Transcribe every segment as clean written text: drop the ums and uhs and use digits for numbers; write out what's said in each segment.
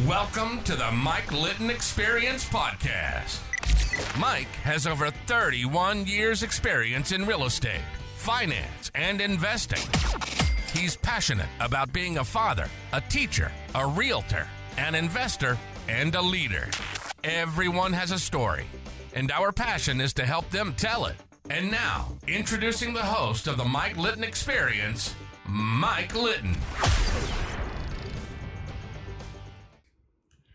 Welcome to the Mike Litton Experience Podcast. Mike has over 31 years experience in real estate, finance, and investing. He's passionate about being a father, a teacher, a realtor, an investor, and a leader. Everyone has a story, and our passion is to help them tell it. And now, introducing the host of the Mike Litton Experience, Mike Litton.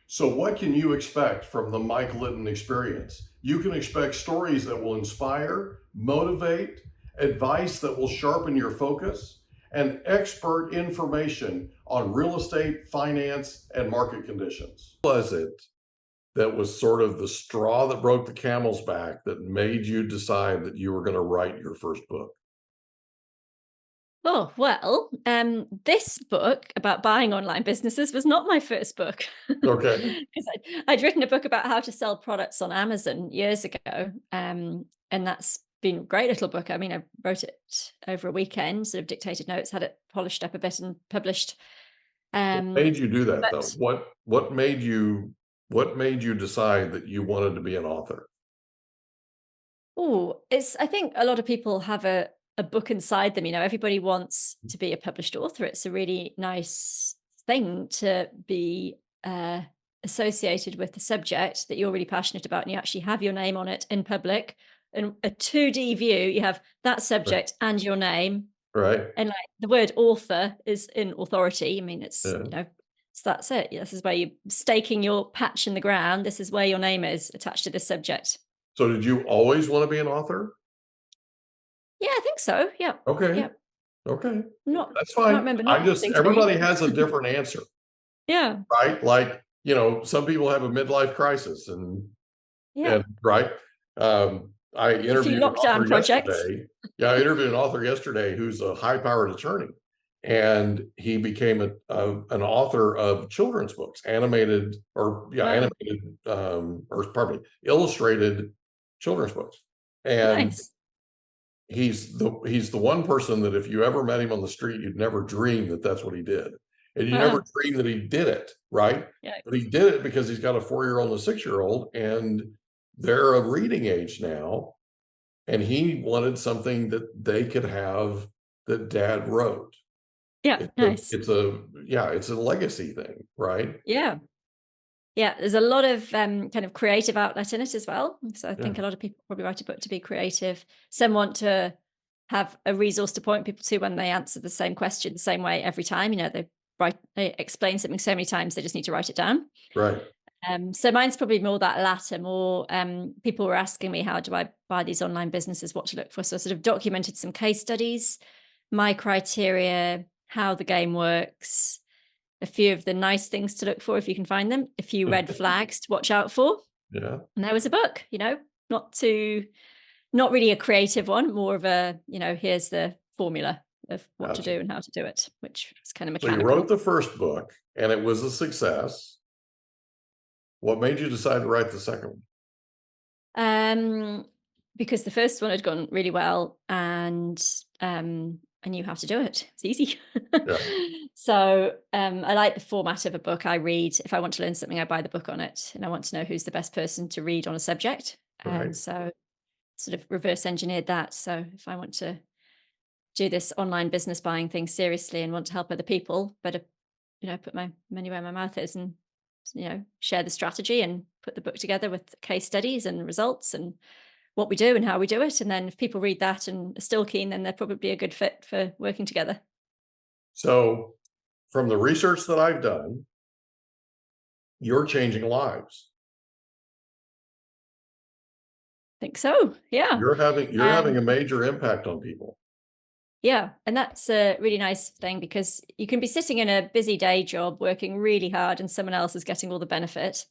So what can you expect from the Mike Litton Experience? You can expect stories that will inspire, motivate, advice that will sharpen your focus, and expert information on real estate, finance, and market conditions. What was it that was sort of the straw that broke the camel's back that made you decide that you were going to write your first book? Oh, well, this book about buying online businesses was not my first book. Okay. Because I'd written a book about how to sell products on Amazon years ago. And that's been a great little book. I mean, I wrote it over a weekend, sort of dictated notes, had it polished up a bit and published. What made you do that But though? What made you decide that you wanted to be an author? I think a lot of people have a book inside them. Everybody wants to be a published author. It's a really nice thing to be associated with the subject that you're really passionate about, and you actually have your name on it in public. And a 2D view, you have that subject and your name. Right. And like the word author is in authority. I mean, it's, Yeah. so that's it. This is where you're staking your patch in the ground. This is where your name is attached to this subject. So did you always want to be an author? Yeah, I think so. Yeah. Okay. Yeah. Okay. Not, That's I don't fine. remember not wanting to be. Everybody has a different answer, Yeah. right? Like, some people have a midlife crisis Yeah. and right. I interviewed an lockdown author projects. yesterday. Yeah, I interviewed an author yesterday who's a high-powered attorney, and he became an author of children's books, animated, or illustrated children's books. And Nice. he's the one person that if you ever met him on the street, you'd never dream that that's what he did. And you never dream that he did it, right? Yeah. But he did it because he's got a 4-year-old and a 6-year-old, and they're of reading age now. And he wanted something that they could have that dad wrote. Yeah. Nice. It's a legacy thing, right? Yeah. Yeah. There's a lot of kind of creative outlet in it as well. So I think a lot of people probably write a book to be creative. Some want to have a resource to point people to when they answer the same question the same way every time. They explain something so many times, they just need to write it down. Right. So mine's probably more that latter, more people were asking me, how do I buy these online businesses, what to look for? So I sort of documented some case studies, my criteria, how the game works, a few of the nice things to look for if you can find them, a few red flags to watch out for. Yeah. And there was a book, not really a creative one, more of a, here's the formula of what to do and how to do it, which was kind of mechanical. So you wrote the first book and it was a success. What made you decide to write the second one? Because the first one had gone really well, and I knew how to do it. It's easy. Yeah. So I like the format of a book. I read, if I want to learn something, I buy the book on it, and I want to know who's the best person to read on a subject. Right. And so sort of reverse engineered that. So if I want to do this online business buying thing seriously and want to help other people, better, put my money where my mouth is and, share the strategy and put the book together with case studies and results and what we do and how we do it. And then if people read that and are still keen, then they're probably a good fit for working together. So from the research that I've done, you're changing lives. I think so. Yeah. You're having a major impact on people. Yeah. And that's a really nice thing, because you can be sitting in a busy day job, working really hard, and someone else is getting all the benefit.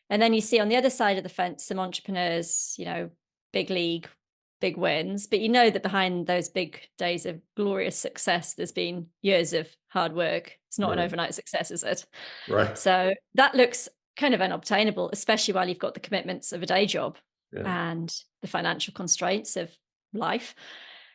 And then you see on the other side of the fence, some entrepreneurs, big league, big wins, but that behind those big days of glorious success, there's been years of hard work. It's not an overnight success, is it? Right. So that looks kind of unobtainable, especially while you've got the commitments of a day job and the financial constraints of life.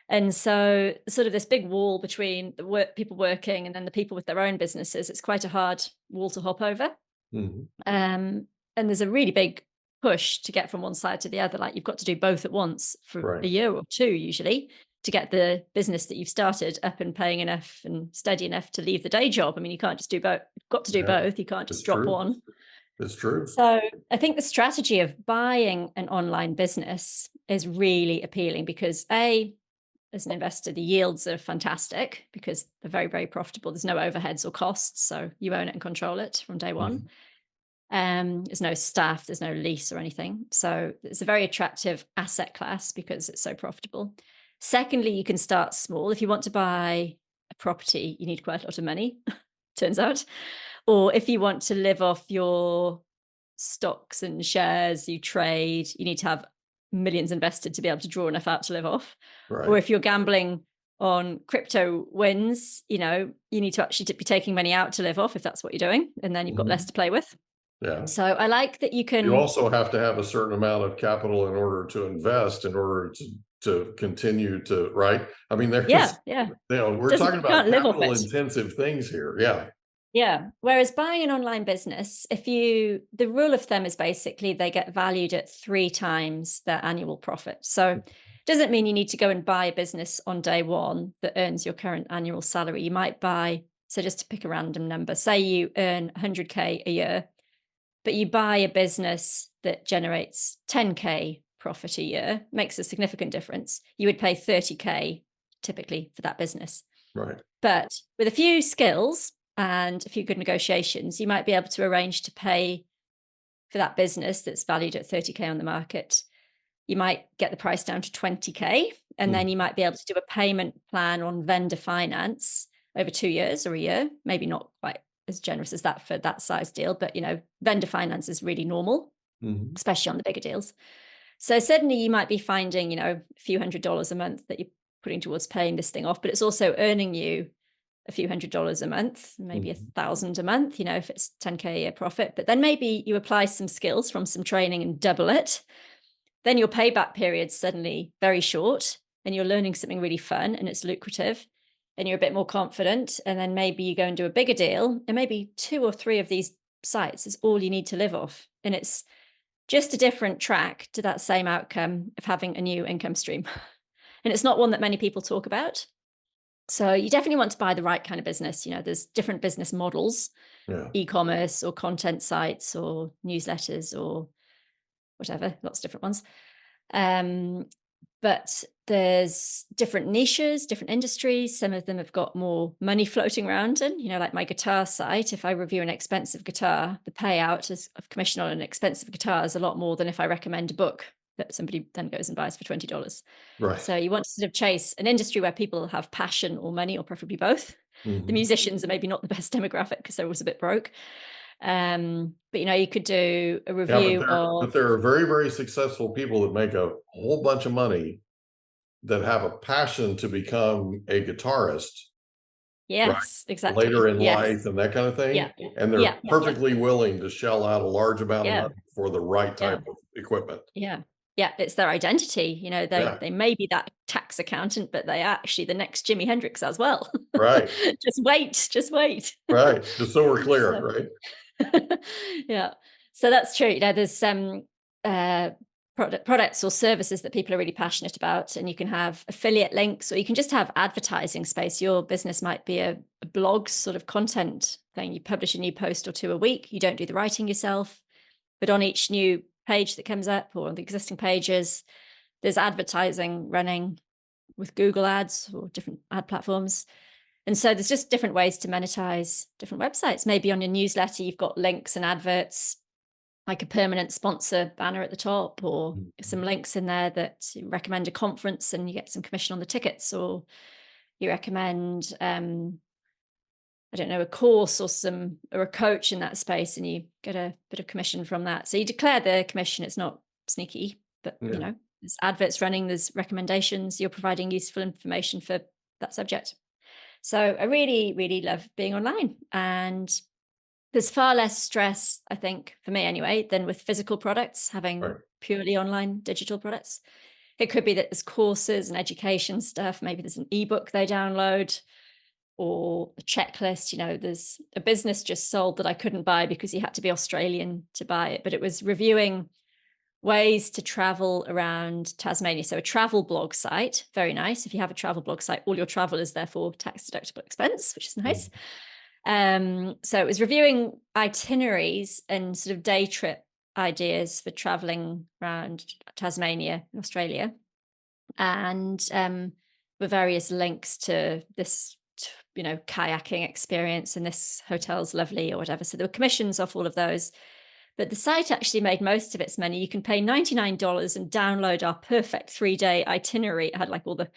And so sort of this big wall between the people working and then the people with their own businesses, it's quite a hard wall to hop over. Mhm. And there's a really big push to get from one side to the other. Like you've got to do both at once for a Right. year or two, usually, to get the business that you've started up and paying enough and steady enough to leave the day job. I mean, you can't just do both. You've got to do Yeah, both. You can't it's just drop true. one. It's true. So I think the strategy of buying an online business is really appealing because as an investor, the yields are fantastic because they're very, very profitable. There's no overheads or costs. So you own it and control it from day one. Mhm. There's no staff, there's no lease or anything. So it's a very attractive asset class because it's so profitable. Secondly, you can start small. If you want to buy a property, you need quite a lot of money, turns out. Or if you want to live off your stocks and shares you trade, you need to have millions invested to be able to draw enough out to live off. Or Right. if you're gambling on crypto wins, you need to actually be taking money out to live off if that's what you're doing, and then you've got less Mhm. to play with. Yeah. So I like that you You can, also have to have a certain amount of capital in order to invest, in order to continue to, right? I mean, yeah, there's, yeah. we're Doesn't talking you about can't live off capital it. intensive things here. Yeah. Yeah. Whereas buying an online business, the rule of thumb is basically they get valued at 3 times their annual profit. So it doesn't mean you need to go and buy a business on day one that earns your current annual salary. You might buy, so just to pick a random number, say you earn 100K a year, but you buy a business that generates 10K profit a year, makes a significant difference. You would pay 30K typically for that business. Right. But with a few skills and a few good negotiations, you might be able to arrange to pay for that business that's valued at 30K on the market. You might get the price down to 20K, and then Mhm. you might be able to do a payment plan on vendor finance over 2 years or a year, maybe not quite as generous as that for that size deal, but vendor finance is really normal, Mhm. especially on the bigger deals. So suddenly you might be finding, a few $100s a month that you're putting towards paying this thing off, but it's also earning you a few $100s a month, maybe Mhm. 1,000 a month, if it's 10K a year profit. But then maybe you apply some skills from some training and double it. Then your payback period's suddenly very short and you're learning something really fun and it's lucrative and you're a bit more confident. And then maybe you go and do a bigger deal and maybe 2 or 3 of these sites is all you need to live off. And it's just a different track to that same outcome of having a new income stream. And it's not one that many people talk about. So you definitely want to buy the right kind of business. There's different business models, Yeah. e-commerce or content sites or newsletters or whatever, lots of different ones. Um, but there's different niches, different industries. Some of them have got more money floating around in, like my guitar site. If I review an expensive guitar, the payout of commission on an expensive guitar is a lot more than if I recommend a book that somebody then goes and buys for $20. Right. So you want to sort of chase an industry where people have passion or money, or preferably both. The Mhm. musicians are maybe not the best demographic because they're always a bit broke. But you could do a Yeah, review but of, there are very, very successful people that make a whole bunch of money that have a passion to become a guitarist, right, yes, later exactly. in life Yes. and that kind of thing, Yeah. and they're Yeah. Yeah. Yeah. perfectly willing to shell out a large amount of Yeah. money for the right Yeah. type of equipment. Yeah. Yeah. It's their identity. Yeah, They may be that tax accountant, but they're actually the next Jimi Hendrix as well. right, Just wait. Just wait. right, just so we're clear, So right? yeah. So that's true. There's some products or services that people are really passionate about, and you can have affiliate links, or you can just have advertising space. Your business might be a blog sort of content thing. You publish a new post or two a week. You don't do the writing yourself, but on each new page that comes up or on the existing pages, there's advertising running with Google ads or different ad platforms. And so there's just different ways to monetize different websites. Maybe on your newsletter, you've got links and adverts, like a permanent sponsor banner at the top, or Mhm. some links in there that recommend a conference and you get some commission on the tickets, or you recommend, I don't know, a course or a coach in that space and you get a bit of commission from that. So you declare the commission. It's not sneaky, but Yeah, there's adverts running, there's recommendations, you're providing useful information for that subject. So I really, really love being online. And there's far less stress, I think, for me anyway, than with physical products, having right. purely online digital products. It could be that there's courses and education stuff. Maybe there's an ebook they download. or a checklist. There's a business just sold that I couldn't buy because you had to be Australian to buy it, but it was reviewing ways to travel around Tasmania. So a travel blog site, very nice. If you have a travel blog site, all your travel is therefore tax deductible expense, which is nice. So it was reviewing itineraries and sort of day trip ideas for traveling around Tasmania in Australia, and with various links to this kayaking experience, and this hotel's lovely or whatever. So there were commissions off all of those. But the site actually made most of its money. You can pay $99 and download our perfect 3-day itinerary. It had like all the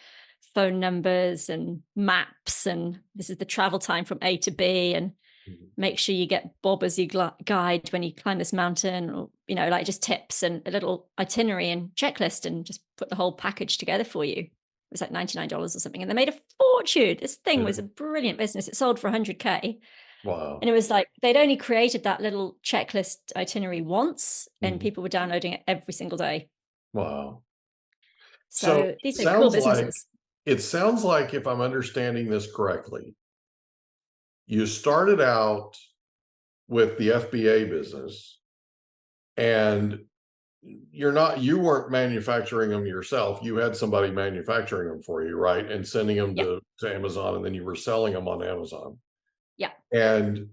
phone numbers and maps, and this is the travel time from A to B, and make sure you get Bob as your guide when you climb this mountain, or like just tips and a little itinerary and checklist, and just put the whole package together for you. It was like $99 or something, and they made a fortune. This thing was a brilliant business. It sold for $100K. Wow. And it was like they'd only created that little checklist itinerary once, and people were downloading it every single day. Wow. So these are cool businesses. It sounds like, if I'm understanding this correctly, you started out with the FBA business, and you weren't manufacturing them yourself. You had somebody manufacturing them for you, right? And sending them to Amazon, and then you were selling them on Amazon. Yeah. And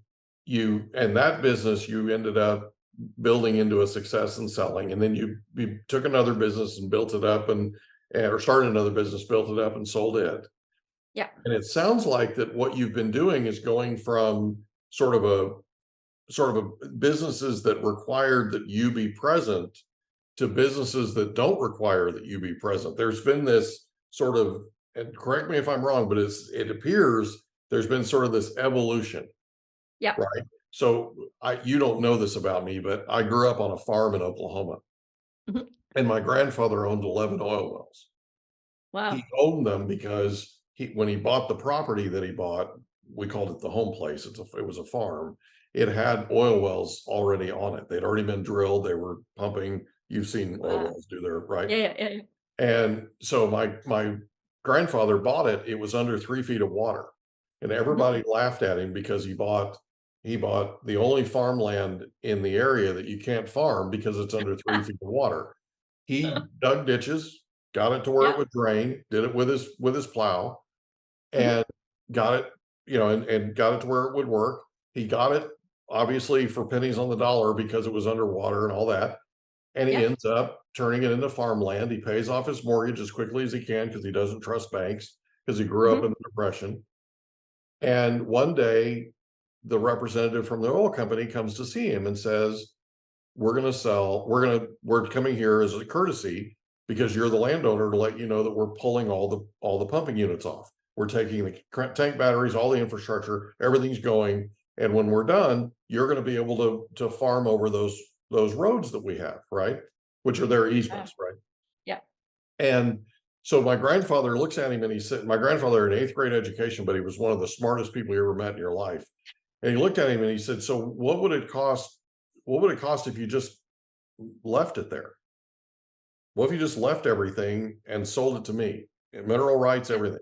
that business, you ended up building into a success and selling. And then you took another business and built it up, or started another business, built it up and sold it. Yeah. And it sounds like that what you've been doing is going from sort of a businesses that required that you be present to businesses that don't require that you be present. There's been this sort of, and correct me if I'm wrong, but it appears there's been sort of this evolution. Yeah. Right. So you don't know this about me, but I grew up on a farm in Oklahoma, and my grandfather owned 11 oil wells. Wow. He owned them because when he bought the property that he bought, we called it the home place. It was a farm. It had oil wells already on it. They'd already been drilled. They were pumping. You've seen oil wells do their, right? Yeah. And so my grandfather bought it. It was under 3 feet of water. And everybody laughed at him because he bought the only farmland in the area that you can't farm because it's under 3 feet of water. He dug ditches, got it to where it would drain, did it with his plow, and got it, and got it to where it would work. He got it obviously for pennies on the dollar because it was underwater and all that. And he ends up turning it into farmland. He pays off his mortgage as quickly as he can because he doesn't trust banks, because he grew up in the Depression. And one day, the representative from the oil company comes to see him and says, we're coming here as a courtesy because you're the landowner, to let you know that we're pulling all the pumping units off. We're taking the tank batteries, all the infrastructure, everything's going. And when we're done, you're going to be able to farm over those roads that we have, right? Which are their easements, right? Yeah. And so my grandfather looks at him, and he said, my grandfather had 8th grade education, but he was one of the smartest people you ever met in your life. And he looked at him and he said, so what would it cost if you just left it there? What if you just left everything and sold it to me? Mineral rights, everything.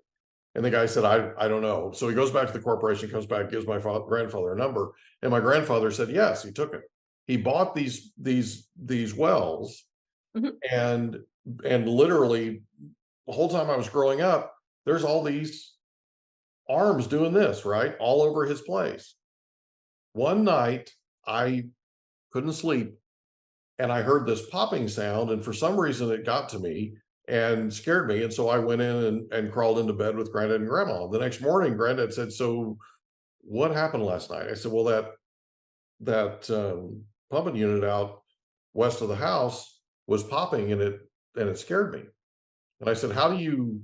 And the guy said, I don't know. So he goes back to the corporation, comes back, gives my grandfather a number. And my grandfather said, yes, he took it. He bought these wells, and literally the whole time I was growing up, there's all these arms doing this, right? All over his place. One night I couldn't sleep, and I heard this popping sound, and for some reason it got to me and scared me. And so I went in and crawled into bed with Granddad and Grandma. The next morning, Granddad said, so what happened last night? I said, well, that pumping unit out west of the house was popping, and it scared me. And I said, how do you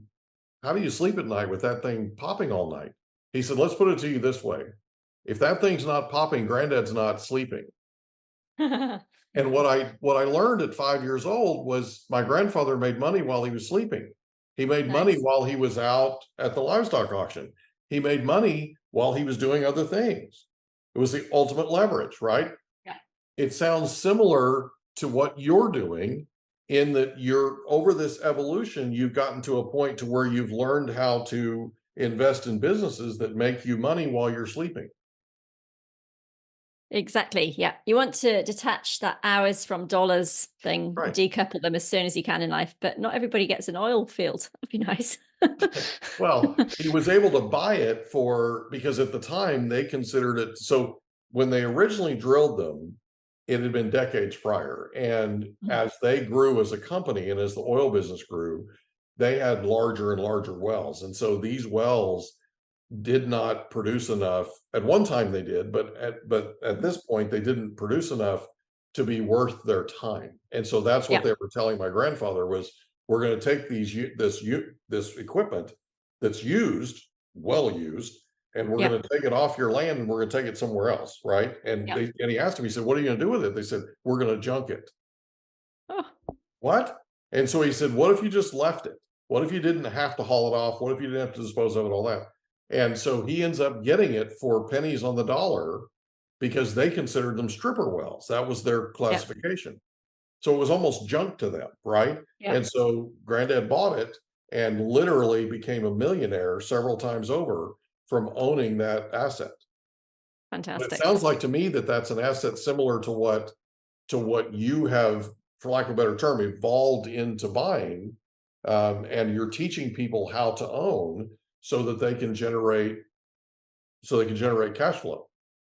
sleep at night with that thing popping all night? He said, let's put it to you this way. If that thing's not popping, Granddad's not sleeping. And what I learned at 5 years old was my grandfather made money while he was sleeping. He made money while he was out at the livestock auction. He made money while he was doing other things. It was the ultimate leverage, right? Yeah. It sounds similar to what you're doing, in that you're over this evolution, you've gotten to a point to where you've learned how to invest in businesses that make you money while you're sleeping. Exactly. Yeah. You want to detach that hours from dollars thing, Right. decouple them as soon as you can in life, but not everybody gets an oil field. That'd be nice. Well, he was able to buy it because at the time they considered it. So when they originally drilled them, it had been decades prior. And as they grew as a company and as the oil business grew, they had larger and larger wells. And so these wells did not produce enough. At one time they did, but at this point they didn't produce enough to be worth their time. And so that's what Yeah. they were telling my grandfather was, we're going to take this equipment that's well used, and we're Yeah. going to take it off your land and we're going to take it somewhere else, right? And Yeah. and he asked him, he said, "What are you going to do with it?" They said, "We're going to junk it." Oh, What? And so he said, "What if you just left it? What if you didn't have to haul it off? What if you didn't have to dispose of it, all that?" And so he ends up getting it for pennies on the dollar because they considered them stripper wells. That was their yeah. classification. So it was almost junk to them, right? Yeah. And so granddad bought it and literally became a millionaire several times over from owning that asset. But it Fantastic. sounds like to me that that's an asset similar to what you have, for lack of a better term, evolved into buying, and you're teaching people how to own so that they can generate cash flow.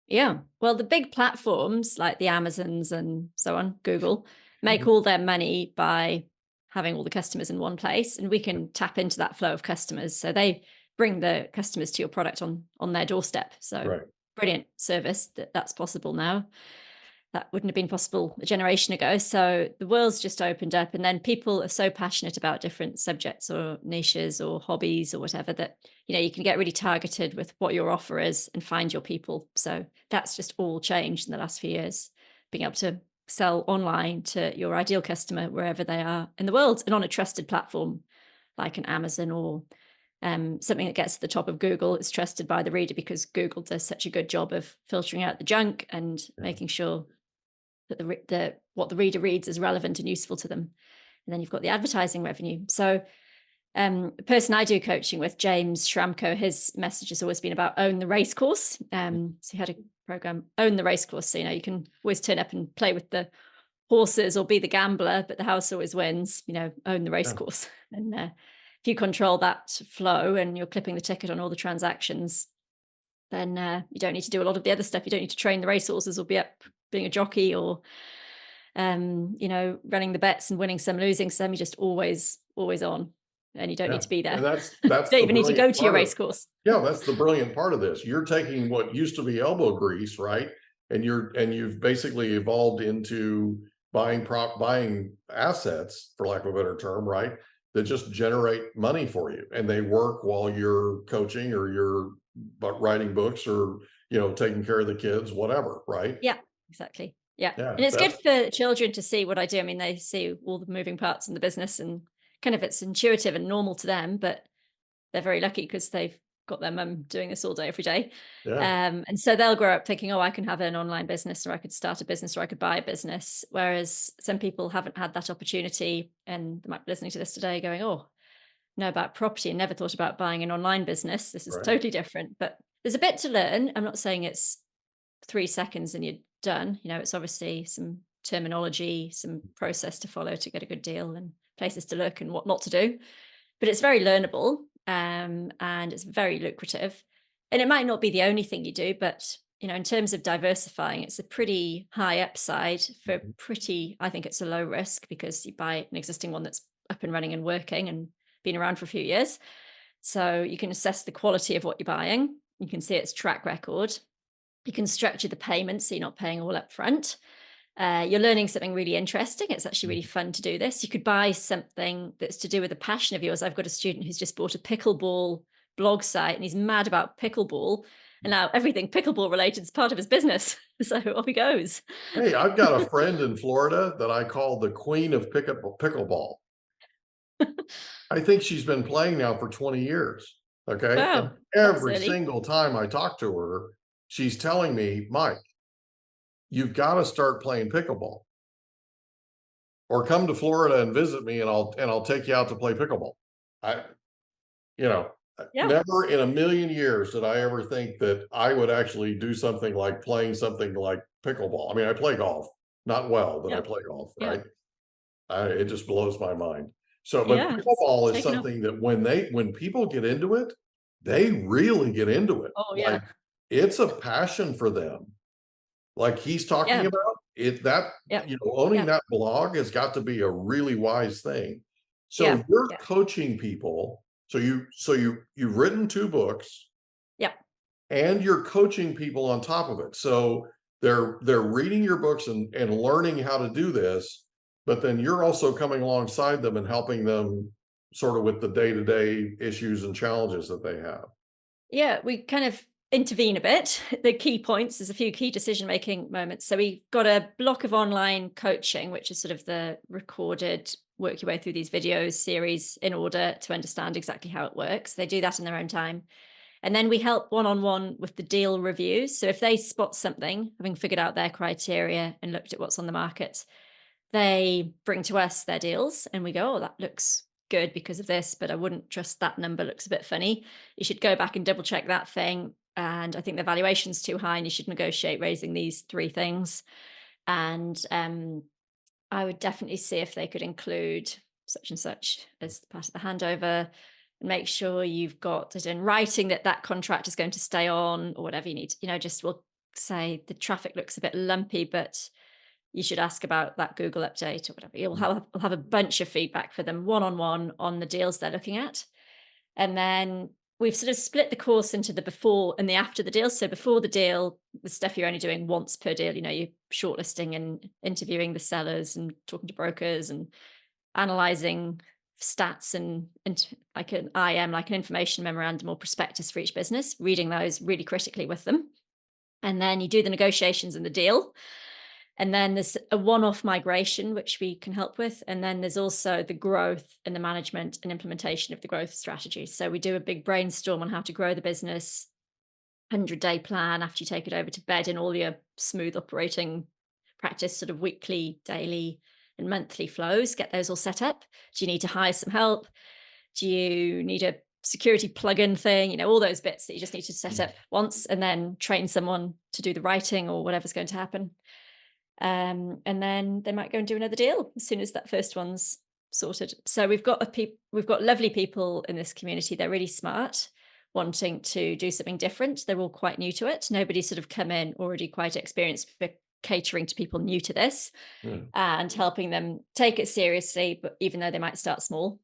Yeah. Well, the big platforms like the Amazons and so on, Google, make Mhm. all their money by having all the customers in one place, and we can tap into that flow of customers. So they bring the customers to your product on their doorstep. So Right. brilliant service that's possible now. That wouldn't have been possible a generation ago. So the world's just opened up, and then people are so passionate about different subjects or niches or hobbies or whatever that you can get really targeted with what your offer is and find your people. So that's just all changed in the last few years, being able to sell online to your ideal customer wherever they are in the world and on a trusted platform like an Amazon or something that gets to the top of Google is trusted by the reader because Google does such a good job of filtering out the junk and Yeah. making sure that what the reader reads is relevant and useful to them. And then you've got the advertising revenue. So the person I do coaching with, James Schramko, his message has always been about own the race course. So he had a program, own the race course. So, you can always turn up and play with the horses or be the gambler, but the house always wins, own the race Yeah. course. And if you control that flow and you're clipping the ticket on all the transactions, then you don't need to do a lot of the other stuff. You don't need to train the race horses or be up being a jockey or, running the bets and winning some, losing some. You're just always on, and you don't Yeah. need to be there. And that's You the don't even need to go brilliant to your part of race course. Yeah, that's the brilliant part of this. You're taking what used to be elbow grease, right? And you've basically evolved into buying assets, for lack of a better term, right? That just generate money for you, and they work while you're coaching or you're writing books or taking care of the kids, whatever, right? Yeah, exactly. Yeah. Yeah, And it's good that's for children to see what I do. I mean, they see all the moving parts in the business and kind of it's intuitive and normal to them, but they're very lucky because they've got their mum doing this all day, every day. yeah, And so they'll grow up thinking, oh, I can have an online business or I could start a business or I could buy a business. Whereas some people haven't had that opportunity and they might be listening to this today going, oh, know about property and never thought about buying an online business. This is right, totally different, but there's a bit to learn. I'm not saying it's 3 seconds and you're done. It's obviously some terminology, some process to follow to get a good deal and places to look and what not to do. But it's very learnable, and it's very lucrative. And it might not be the only thing you do, but in terms of diversifying, it's a pretty high upside for Mhm. I think it's a low risk because you buy an existing one that's up and running and working and been around for a few years. So you can assess the quality of what you're buying. You can see its track record. You can structure the payments so you're not paying all up front. You're learning something really interesting. It's actually really fun to do this. You could buy something that's to do with a passion of yours. I've got a student who's just bought a pickleball blog site and he's mad about pickleball. And now everything pickleball related is part of his business. So off he goes. Hey, I've got a friend in Florida that I call the queen of pickleball. I think she's been playing now for 20 years. Okay. And Wow, that's every early. single time I talk to her, she's telling me, Mike, you've got to start playing pickleball or come to Florida and visit me and I'll take you out to play pickleball. I, Yeah. Never in a million years did I ever think that I would actually do something like playing something like pickleball. I mean, I play golf, not well, but I Yeah. play golf, Yeah. right? It just blows my mind. So, but Yeah. It's pickleball is taken off. something that when people get into it, they really get into it. Oh, Like yeah. it's a passion for them. Like he's talking Yeah. about it, that, Yeah. owning Yeah. that blog has got to be a really wise thing. So Yeah. you're Yeah. coaching people. You've written 2 books Yeah. and you're coaching people on top of it. So they're reading your books and learning how to do this, but then you're also coming alongside them and helping them sort of with the day-to-day issues and challenges that they have. Yeah, we kind of intervene a bit. The key points, there's a few key decision-making moments. So we've got a block of online coaching, which is sort of the recorded, work your way through these videos series in order to understand exactly how it works. They do that in their own time. And then we help one-on-one with the deal reviews. So if they spot something, having figured out their criteria and looked at what's on the market, they bring to us their deals and we go, oh, that looks good because of this, but I wouldn't trust that number, looks a bit funny. You should go back and double check that thing. And I think the valuation's too high and you should negotiate raising these 3 things. And I would definitely see if they could include such and such as part of the handover, and make sure you've got it in writing that that contract is going to stay on or whatever you need. Just we'll say the traffic looks a bit lumpy, but you should ask about that Google update or whatever. We'll have a bunch of feedback for them one-on-one on the deals they're looking at. And then we've sort of split the course into the before and the after the deal. So before the deal, the stuff you're only doing once per deal, you're shortlisting and interviewing the sellers and talking to brokers and analyzing stats and like an IM, like an information memorandum or prospectus for each business, reading those really critically with them. And then you do the negotiations and the deal. And then there's a one-off migration, which we can help with. And then there's also the growth and the management and implementation of the growth strategy. So we do a big brainstorm on how to grow the business, 100-day plan after you take it over to bed in all your smooth operating practice, sort of weekly, daily, and monthly flows. Get those all set up. Do you need to hire some help? Do you need a security plugin thing? All those bits that you just need to set up once and then train someone to do the writing or whatever's going to happen. And then they might go and do another deal as soon as that first one's sorted. So we've got lovely people in this community. They're really smart, wanting to do something different. They're all quite new to it. Nobody's sort of come in already quite experienced for catering to people new to this and helping them take it seriously, but even though they might start small.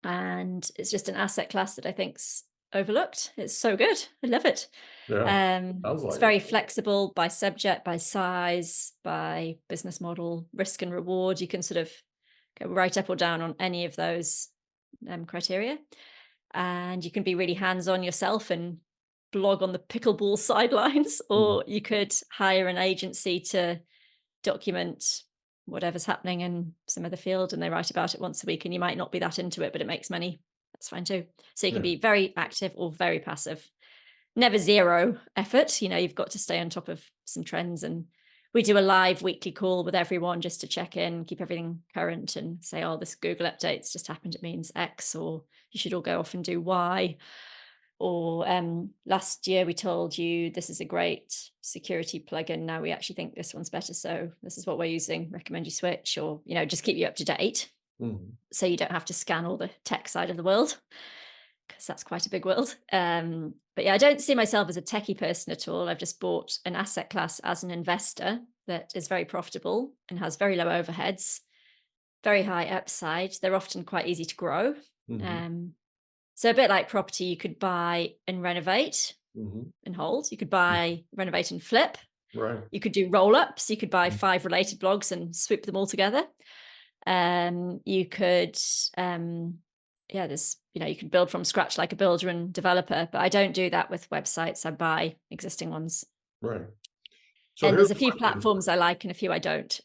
And it's just an asset class that I think's overlooked. It's so good. I love it. Yeah. It's very flexible by subject, by size, by business model, risk and reward. You can sort of go right up or down on any of those criteria. And you can be really hands-on yourself and blog on the pickleball sidelines, or you could hire an agency to document whatever's happening in some other field and they write about it once a week, and you might not be that into it, but it makes money. That's fine too. So you can be very active or very passive. Never zero effort. You've got to stay on top of some trends. And we do a live weekly call with everyone just to check in, keep everything current and say, oh, this Google update's just happened. It means X, or you should all go off and do Y. Or last year we told you this is a great security plugin. Now we actually think this one's better. So this is what we're using. Recommend you switch, or, just keep you up to date. So you don't have to scan all the tech side of the world, because that's quite a big world. But yeah, I don't see myself as a techie person at all. I've just bought an asset class as an investor that is very profitable and has very low overheads, very high upside. They're often quite easy to grow. So a bit like property, you could buy and renovate and hold. You could buy, renovate and flip. Right. You could do roll-ups. You could buy 5 related blogs and swoop them all together. You could, you could build from scratch like a builder and developer, but I don't do that with websites. I buy existing ones. Right. So and there's a few platforms I like and a few I don't.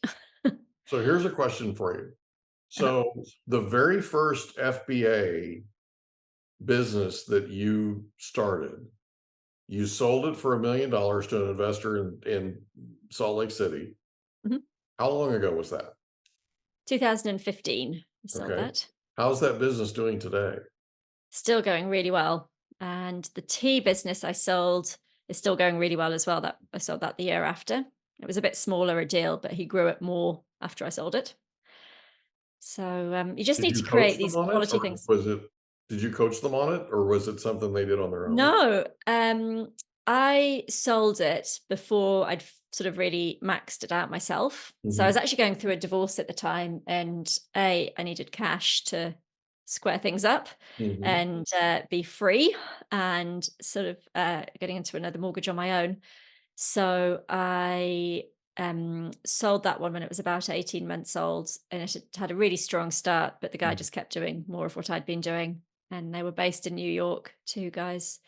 So here's a question for you. So the very first FBA business that you started, you sold it for $1 million to an investor in Salt Lake City. How long ago was that? 2015. I sold that. How's that business doing today? still going really well. And the tea business I sold is still going really well as well. That I sold that the year after. It was a bit smaller a deal, but he grew it more after I sold it. So you just Did need you to create coach them these on it, quality or things. did you coach them on it, or was it something they did on their own? No, I sold it before I'd sort of really maxed it out myself. So I Mhm. was actually going through a divorce at the time, and I needed cash to square things up Mhm. and be free, and sort of getting into another mortgage on my own. So I sold that one when it was about 18 months old, and it had a really strong start, but the guy Mhm. just kept doing more of what I'd been doing. And they were based in New York, two guys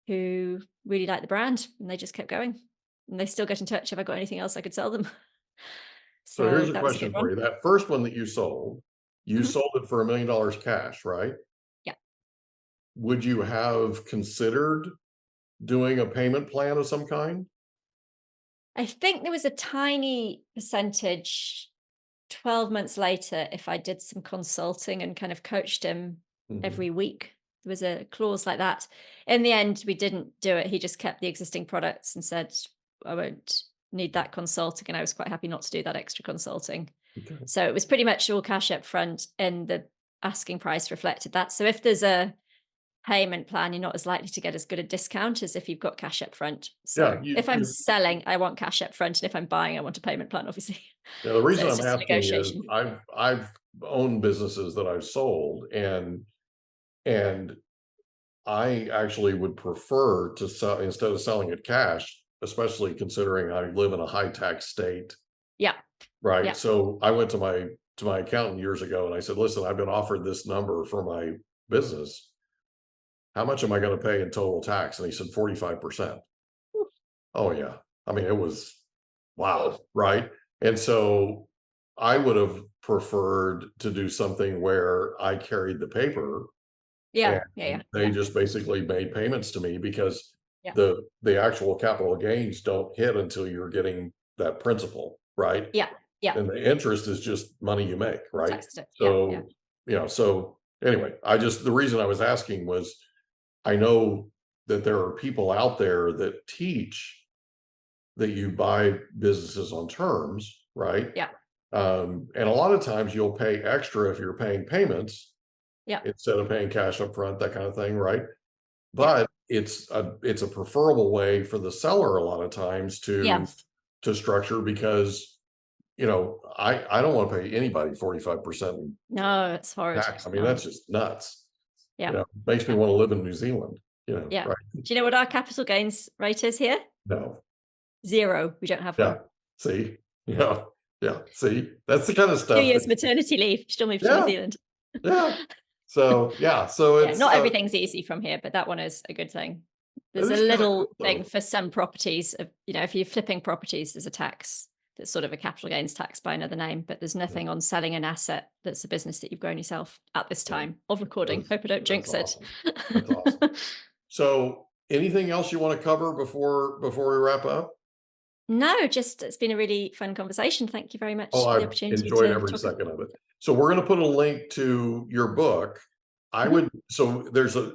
who really liked the brand, and they just kept going. And they still get in touch if I got anything else I could sell them. So So here's a that was a good question for one. you. That first one that you Mhm. sold it for $1 million cash, right? Yeah. Would you have considered doing a payment plan of some kind? I think there was a tiny percentage 12 months later if I did some consulting and kind of coached him Mhm. every week. There was a clause like that. In the end, we didn't do it. He just kept the existing products and said, I won't need that consulting. And I was quite happy not to do that extra consulting. Okay. So it was pretty much all cash up front, and the asking price reflected that. So if there's a payment plan, you're not as likely to get as good a discount as if you've got cash up front. Yeah, So if I'm selling, I want cash up front. And if I'm buying, I want a payment plan, obviously. yeah, the So reason it's I'm just a asking is negotiation. I've owned businesses that I've sold, and I actually would prefer to sell instead of selling it cash, especially considering I live in a high tax state, Yeah. right? Yeah. So I went to my accountant years ago and I said, listen, I've been offered this number for my business. How much am I going to pay in total tax? And he said 45%. Oh yeah. I mean, it was wow, right? And so I would have preferred to do something where I carried the paper Yeah. and Yeah. Yeah. they Yeah. just basically made payments to me because Yeah. the actual capital gains don't hit until you're getting that principal, right? Yeah. Yeah. And the interest is just money you make, right? Tax deduct. Yeah. Yeah. So, so anyway, the reason I was asking was I know that there are people out there that teach that you buy businesses on terms, right? Yeah. And a lot of times you'll pay extra if you're paying payments Yeah. instead of paying cash up front, that kind of thing, right? Yeah. But it's a preferable way for the seller a lot of times Yeah. to structure because I don't want to pay anybody 45% No, it's horrid. tax. I mean, No. that's just nuts. Yeah. Makes me Yeah. want to live in New Zealand, Yeah. right? Do you know what our capital gains rate is here? No. 0. We don't have Yeah. one. See? Yeah. Yeah. See? That's the kind of 2 stuff years that maternity leave. Still moved to New yeah, Zealand. yeah. So, yeah, so Yeah. it's Not everything's easy from here, but that one is a good thing. it There's a is kind of cool little thing though. for some properties of, if you're flipping properties, there's a tax that's sort of a capital gains tax by another name, but there's Yeah, nothing on selling an asset that's a business that you've grown yourself at this yeah. time of recording. Hope I don't That's jinx it. awesome. That's awesome. So, anything else you want to cover before we wrap up? No, just it's been a really fun conversation. Thank you very Oh, much for the I've opportunity enjoyed to every talk. second of it. So we're going to put a link to your book. Mhm. So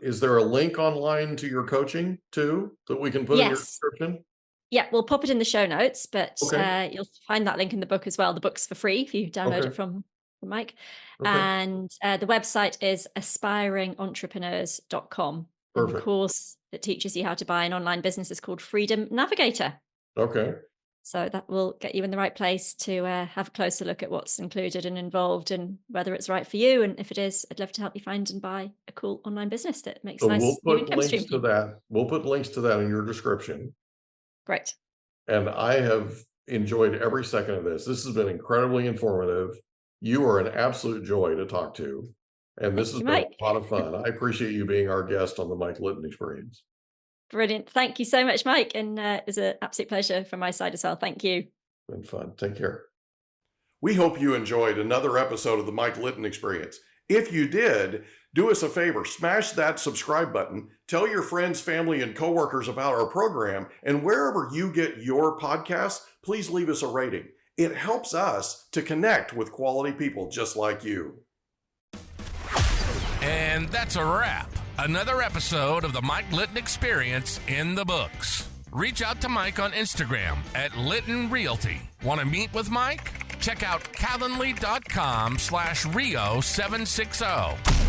is there a link online to your coaching too that we can put in your Yes. description? Yeah, we'll pop it in the show notes, but Okay. you'll find that link in the book as well. The book's for free if you download Okay. it from Mike. Okay. And the website is aspiringentrepreneurs.com. And the Perfect. course that teaches you how to buy an online business is called Freedom Navigator. Okay. So that will get you in the right place to have a closer look at what's included and involved and whether it's right for you. And if it is, I'd love to help you find and buy a cool online business that makes a So we'll nice new put income stream links for to you. that. We'll put links to that in your description. Great. And I have enjoyed every second of this. This has been incredibly informative. You are an absolute joy to talk to. And this Thank has you, been Mike. a lot of fun. I appreciate you being our guest on the Mike Litton Experience. Brilliant. Thank you so much, Mike. And it was an absolute pleasure from my side as well. Thank you. Been fun. Take care. We hope you enjoyed another episode of the Mike Litton Experience. If you did, do us a favor, smash that subscribe button, tell your friends, family, and coworkers about our program, and wherever you get your podcasts, please leave us a rating. It helps us to connect with quality people just like you. And that's a wrap. Another episode of the Mike Litton Experience in the books. Reach out to Mike on Instagram at Litton Realty. Want to meet with Mike? Check out Calendly.com/Rio760.